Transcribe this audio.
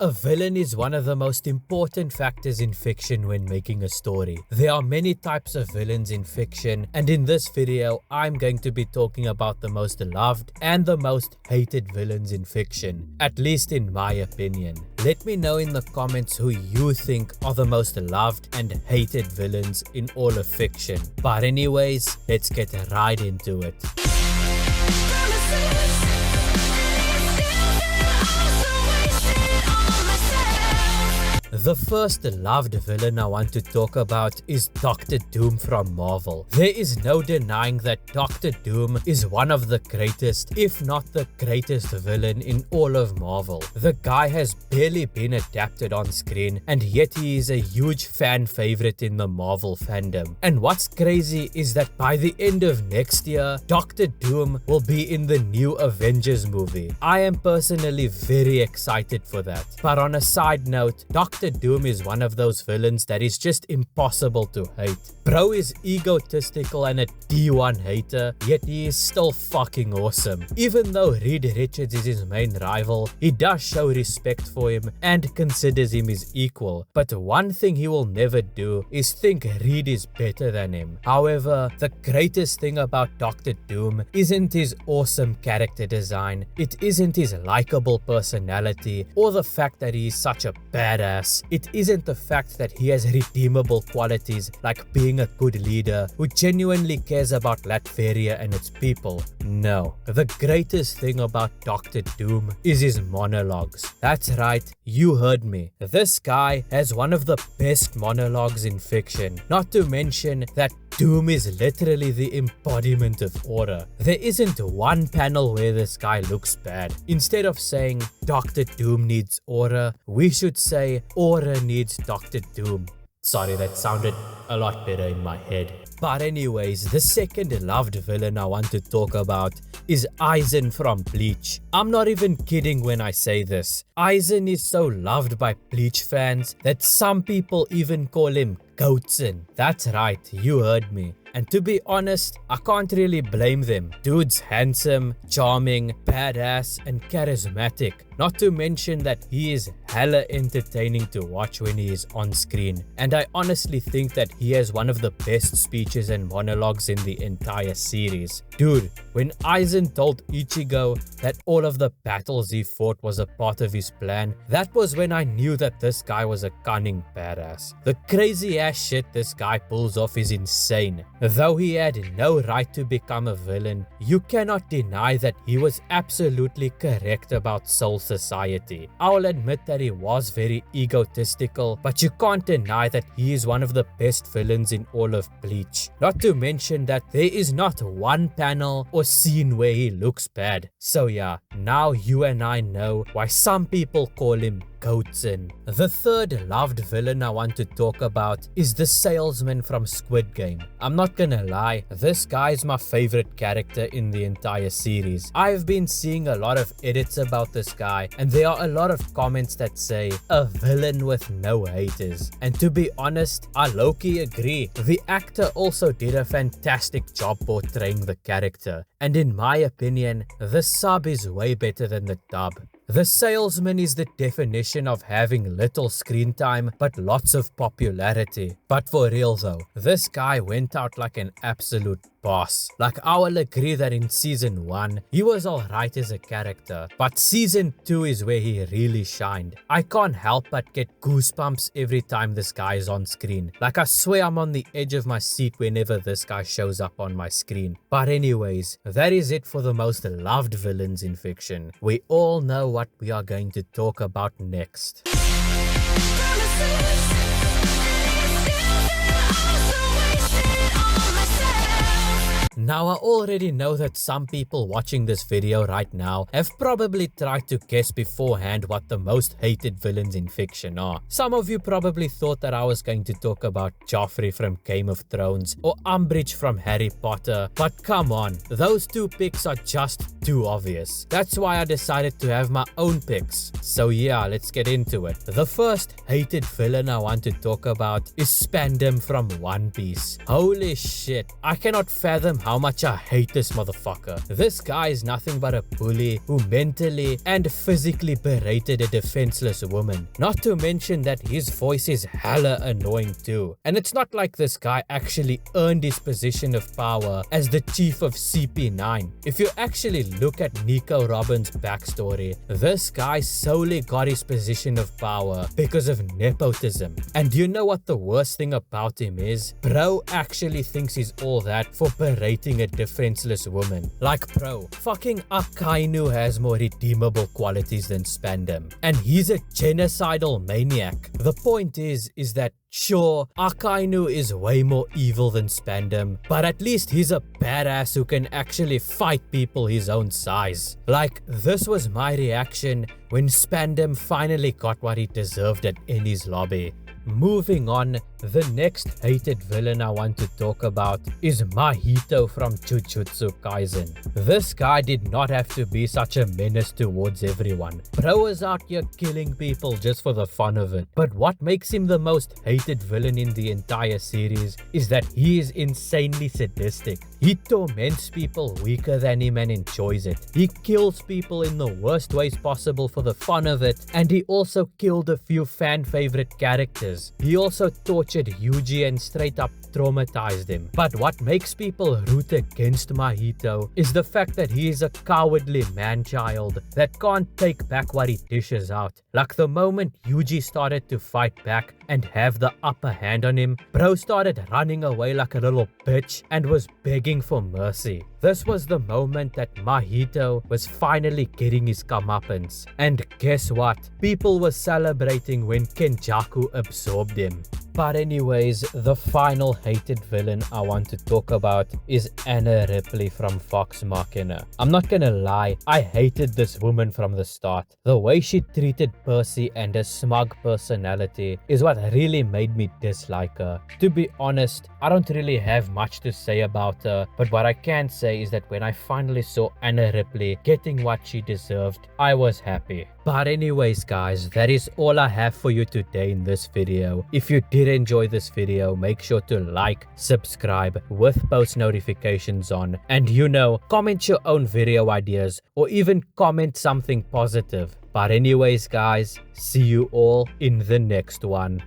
A villain is one of the most important factors in fiction when making a story. There are many types of villains in fiction, and in this video, I'm going to be talking about the most loved and the most hated villains in fiction, at least in my opinion. Let me know in the comments who you think are the most loved and hated villains in all of fiction. But anyways, let's get right into it. The first loved villain I want to talk about is Doctor Doom from Marvel. There is no denying that Doctor Doom is one of the greatest, if not the greatest villain in all of Marvel. The guy has barely been adapted on screen, and yet he is a huge fan favorite in the Marvel fandom. And what's crazy is that by the end of next year, Doctor Doom will be in the new Avengers movie. I am personally very excited for that. But on a side note, Doctor Doom is one of those villains that is just impossible to hate. Bro is egotistical and a D1 hater, yet he is still fucking awesome. Even though Reed Richards is his main rival, he does show respect for him and considers him his equal. But one thing he will never do is think Reed is better than him. However, the greatest thing about Doctor Doom isn't his awesome character design, it isn't his likable personality, or the fact that he is such a badass. It isn't the fact that he has redeemable qualities like being a good leader who genuinely cares about Latveria and its people. No, the greatest thing about Doctor Doom is his monologues. That's right, you heard me. This guy has one of the best monologues in fiction. Not to mention that Doom is literally the embodiment of order. There isn't one panel where this guy looks bad. Instead of saying Doctor Doom needs order, we should say order needs Doctor Doom. Sorry, that sounded a lot better in my head. But anyways, the second loved villain I want to talk about is Aizen from Bleach. I'm not even kidding when I say this. Aizen is so loved by Bleach fans that some people even call him Goatsen. That's right, you heard me. And to be honest, I can't really blame them. Dude's handsome, charming, badass, and charismatic. Not to mention that he is hella entertaining to watch when he is on screen. And I honestly think that he has one of the best speeches and monologues in the entire series. Dude, when Aizen told Ichigo that all of the battles he fought was a part of his plan, that was when I knew that this guy was a cunning badass. The crazy ass shit this guy pulls off is insane. Though he had no right to become a villain, you cannot deny that he was absolutely correct about Soul Society. I'll admit that he was very egotistical, but you can't deny that he is one of the best villains in all of Bleach. Not to mention that there is not one panel or scene where he looks bad. So yeah, now you and I know why some people call him Goatsen. The third loved villain I want to talk about is the salesman from Squid Game. I'm not gonna lie, this guy is my favorite character in the entire series. I've been seeing a lot of edits about this guy, and there are a lot of comments that say, a villain with no haters. And to be honest, I low-key agree. The actor also did a fantastic job portraying the character. And in my opinion, the sub is way better than the dub. The salesman is the definition of having little screen time but lots of popularity. But for real though, this guy went out like an absolute boss. Like, I will agree that in season 1, he was alright as a character, but season 2 is where he really shined. I can't help but get goosebumps every time this guy is on screen. Like, I swear I'm on the edge of my seat whenever this guy shows up on my screen. But anyways, that is it for the most loved villains in fiction. We all know what we are going to talk about next. Now, I already know that some people watching this video right now have probably tried to guess beforehand what the most hated villains in fiction are. Some of you probably thought that I was going to talk about Joffrey from Game of Thrones or Umbridge from Harry Potter, but come on, those two picks are just too obvious. That's why I decided to have my own picks. So yeah, let's get into it. The first hated villain I want to talk about is Spandam from One Piece. Holy shit, I cannot fathom how how much I hate this motherfucker. This guy is nothing but a bully who mentally and physically berated a defenseless woman. Not to mention that his voice is hella annoying too. And it's not like this guy actually earned his position of power as the chief of CP9. If you actually look at Nico Robin's backstory, this guy solely got his position of power because of nepotism. And you know what the worst thing about him is? Bro actually thinks he's all that for berating a defenseless woman. Like bro, fucking Akainu has more redeemable qualities than Spandam. And he's a genocidal maniac. The point is that sure, Akainu is way more evil than Spandam, but at least he's a badass who can actually fight people his own size. Like, this was my reaction when Spandam finally got what he deserved at Enies Lobby. Moving on, the next hated villain I want to talk about is Mahito from Jujutsu Kaisen. This guy did not have to be such a menace towards everyone. Bro is out here killing people just for the fun of it. But what makes him the most hated villain in the entire series is that he is insanely sadistic. He torments people weaker than him and enjoys it. He kills people in the worst ways possible for the fun of it, and he also killed a few fan favorite characters. He also tortured Yuji and straight up traumatized him. But what makes people root against Mahito is the fact that he is a cowardly man-child that can't take back what he dishes out. Like the moment Yuji started to fight back and have the upper hand on him, bro started running away like a little bitch and was begging for mercy. This was the moment that Mahito was finally getting his comeuppance. And guess what? People were celebrating when Kenjaku absorbed him. But anyways, the final hated villain I want to talk about is Anna Ripley from Vox Machina. I'm not gonna lie, I hated this woman from the start. The way she treated Percy and her smug personality is what really made me dislike her. To be honest, I don't really have much to say about her, but what I can say is that when I finally saw Anna Ripley getting what she deserved, I was happy. But anyways guys, that is all I have for you today in this video. If you did enjoy this video, make sure to like, subscribe with post notifications on, and comment your own video ideas or even comment something positive. But anyways guys, see you all in the next one.